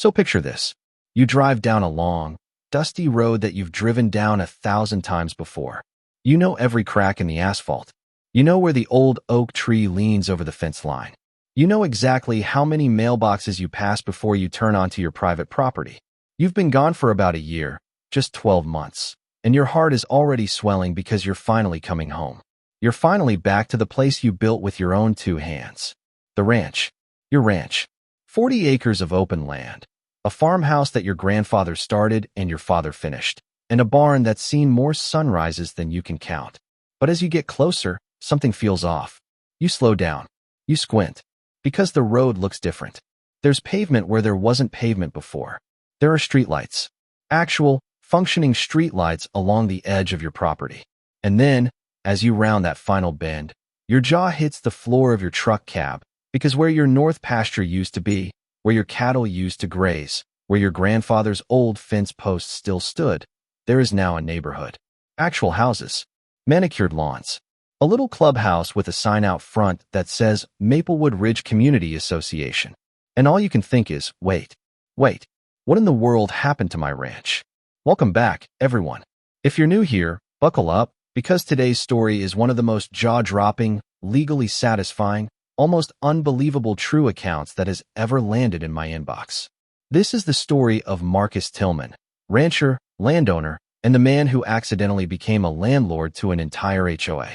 So picture this. You drive down a long, dusty road that you've driven down 1,000 times before. You know every crack in the asphalt. You know where the old oak tree leans over the fence line. You know exactly how many mailboxes you pass before you turn onto your private property. You've been gone for about a year, just 12 months, and your heart is already swelling because you're finally coming home. You're finally back to the place you built with your own 2 hands. The ranch. Your ranch. 40 acres of open land. A farmhouse that your grandfather started and your father finished, and a barn that's seen more sunrises than you can count. But as you get closer, something feels off. You slow down. You squint. Because the road looks different. There's pavement where there wasn't pavement before. There are streetlights. Actual, functioning streetlights along the edge of your property. And then, as you round that final bend, your jaw hits the floor of your truck cab, because where your north pasture used to be, where your cattle used to graze, where your grandfather's old fence posts still stood, there is now a neighborhood. Actual houses. Manicured lawns. A little clubhouse with a sign out front that says Maplewood Ridge Community Association. And all you can think is, wait, what in the world happened to my ranch? Welcome back, everyone. If you're new here, buckle up, because today's story is one of the most jaw-dropping, legally satisfying, almost unbelievable true accounts that has ever landed in my inbox. This is the story of Marcus Tillman, rancher, landowner, and the man who accidentally became a landlord to an entire HOA.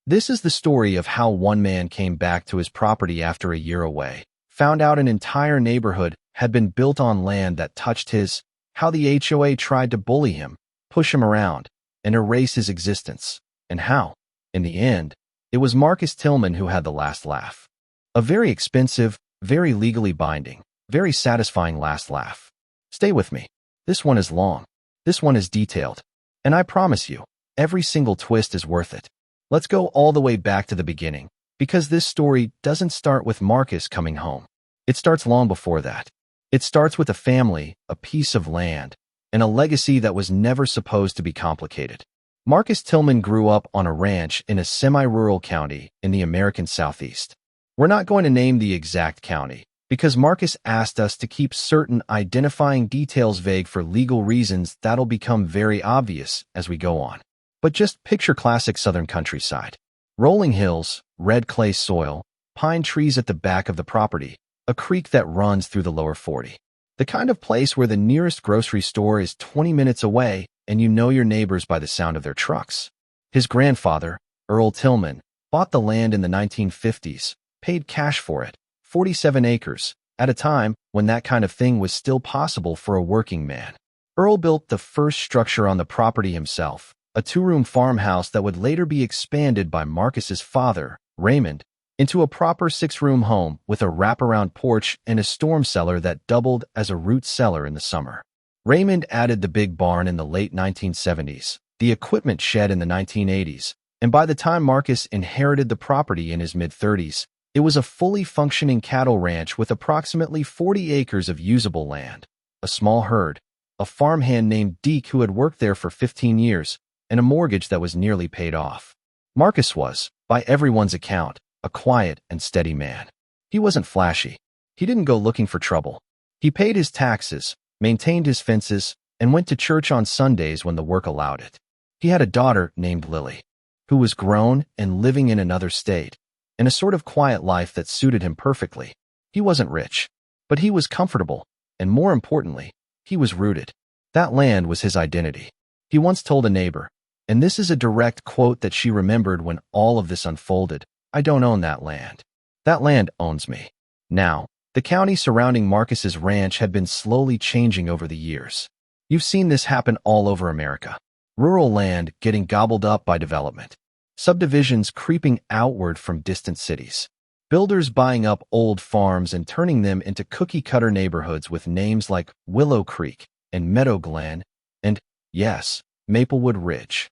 This is the story of how one man came back to his property after a year away, found out an entire neighborhood had been built on land that touched his, how the HOA tried to bully him, push him around, and erase his existence, and how, in the end, it was Marcus Tillman who had the last laugh. A very expensive, very legally binding, very satisfying last laugh. Stay with me. This one is long. This one is detailed. And I promise you, every single twist is worth it. Let's go all the way back to the beginning, because this story doesn't start with Marcus coming home. It starts long before that. It starts with a family, a piece of land, and a legacy that was never supposed to be complicated. Marcus Tillman grew up on a ranch in a semi-rural county in the American Southeast. We're not going to name the exact county, because Marcus asked us to keep certain identifying details vague for legal reasons that'll become very obvious as we go on. But just picture classic southern countryside. Rolling hills, red clay soil, pine trees at the back of the property, a creek that runs through the lower 40. The kind of place where the nearest grocery store is 20 minutes away and you know your neighbors by the sound of their trucks. His grandfather, Earl Tillman, bought the land in the 1950s, paid cash for it, 47 acres, at a time when that kind of thing was still possible for a working man. Earl built the first structure on the property himself, a 2-room farmhouse that would later be expanded by Marcus's father, Raymond, into a proper 6-room home with a wraparound porch and a storm cellar that doubled as a root cellar in the summer. Raymond added the big barn in the late 1970s, the equipment shed in the 1980s, and by the time Marcus inherited the property in his mid-30s, it was a fully functioning cattle ranch with approximately 40 acres of usable land, a small herd, a farmhand named Deke who had worked there for 15 years, and a mortgage that was nearly paid off. Marcus was, by everyone's account, a quiet and steady man. He wasn't flashy. He didn't go looking for trouble. He paid his taxes, maintained his fences, and went to church on Sundays when the work allowed it. He had a daughter named Lily, who was grown and living in another state, in a sort of quiet life that suited him perfectly. He wasn't rich, but he was comfortable, and more importantly, he was rooted. That land was his identity. He once told a neighbor, and this is a direct quote that she remembered when all of this unfolded, "I don't own that land. That land owns me." Now, the county surrounding Marcus's ranch had been slowly changing over the years. You've seen this happen all over America. Rural land getting gobbled up by development. Subdivisions creeping outward from distant cities. Builders buying up old farms and turning them into cookie-cutter neighborhoods with names like Willow Creek and Meadow Glen and, yes, Maplewood Ridge.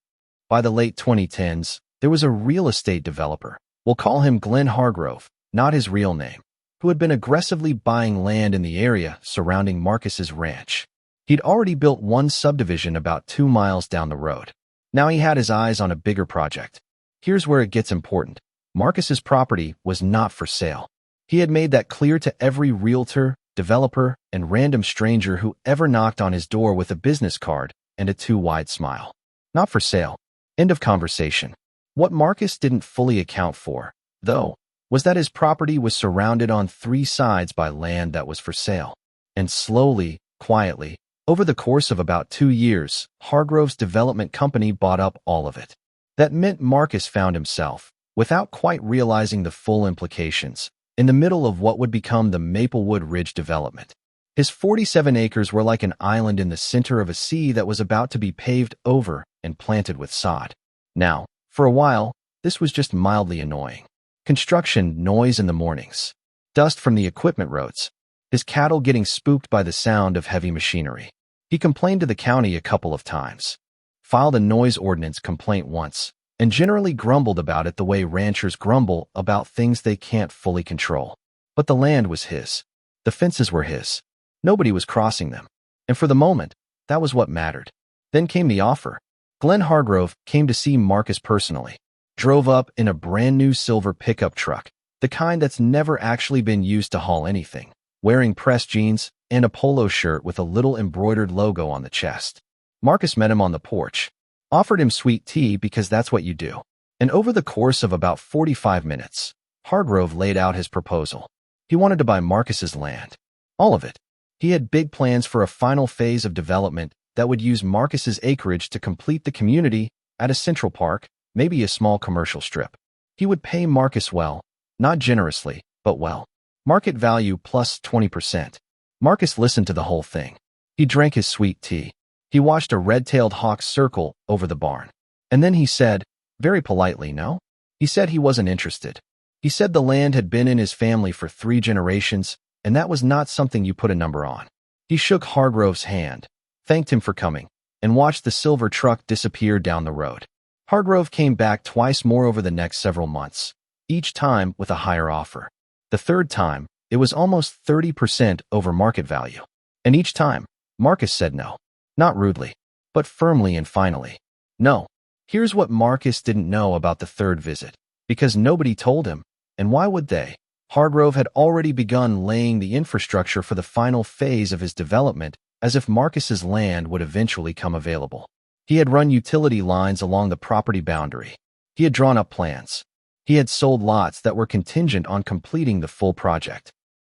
By the late 2010s, there was a real estate developer, we'll call him Glenn Hargrove, not his real name, who had been aggressively buying land in the area surrounding Marcus's ranch. He'd already built one subdivision about 2 miles down the road. Now he had his eyes on a bigger project. Here's where it gets important. Marcus's property was not for sale. He had made that clear to every realtor, developer, and random stranger who ever knocked on his door with a business card and a too-wide smile. Not for sale. End of conversation. What Marcus didn't fully account for, though, was that his property was surrounded on 3 sides by land that was for sale. And slowly, quietly, over the course of about 2 years, Hargrove's development company bought up all of it. That meant Marcus found himself, without quite realizing the full implications, in the middle of what would become the Maplewood Ridge development. His 47 acres were like an island in the center of a sea that was about to be paved over and planted with sod. Now, for a while, this was just mildly annoying. Construction noise in the mornings, dust from the equipment roads, his cattle getting spooked by the sound of heavy machinery. He complained to the county a couple of times, filed a noise ordinance complaint once, and generally grumbled about it the way ranchers grumble about things they can't fully control. But the land was his. The fences were his. Nobody was crossing them. And for the moment, that was what mattered. Then came the offer. Glenn Hargrove came to see Marcus personally. Drove up in a brand new silver pickup truck, the kind that's never actually been used to haul anything, wearing pressed jeans and a polo shirt with a little embroidered logo on the chest. Marcus met him on the porch, offered him sweet tea because that's what you do. And over the course of about 45 minutes, Hargrove laid out his proposal. He wanted to buy Marcus's land. All of it. He had big plans for a final phase of development that would use Marcus's acreage to complete the community at a central park, maybe a small commercial strip. He would pay Marcus well, not generously, but well. Market value plus 20%. Marcus listened to the whole thing. He drank his sweet tea. He watched a red-tailed hawk circle over the barn. And then he said, very politely, no? He said he wasn't interested. He said the land had been in his family for 3 generations, and that was not something you put a number on. He shook Hargrove's hand, thanked him for coming, and watched the silver truck disappear down the road. Hargrove came back twice more over the next several months, each time with a higher offer. The third time, it was almost 30% over market value. And each time, Marcus said no. Not rudely, but firmly and finally. No. Here's what Marcus didn't know about the third visit, because nobody told him, and why would they? Hargrove had already begun laying the infrastructure for the final phase of his development, as if Marcus's land would eventually come available. He had run utility lines along the property boundary. He had drawn up plans. He had sold lots that were contingent on completing the full project.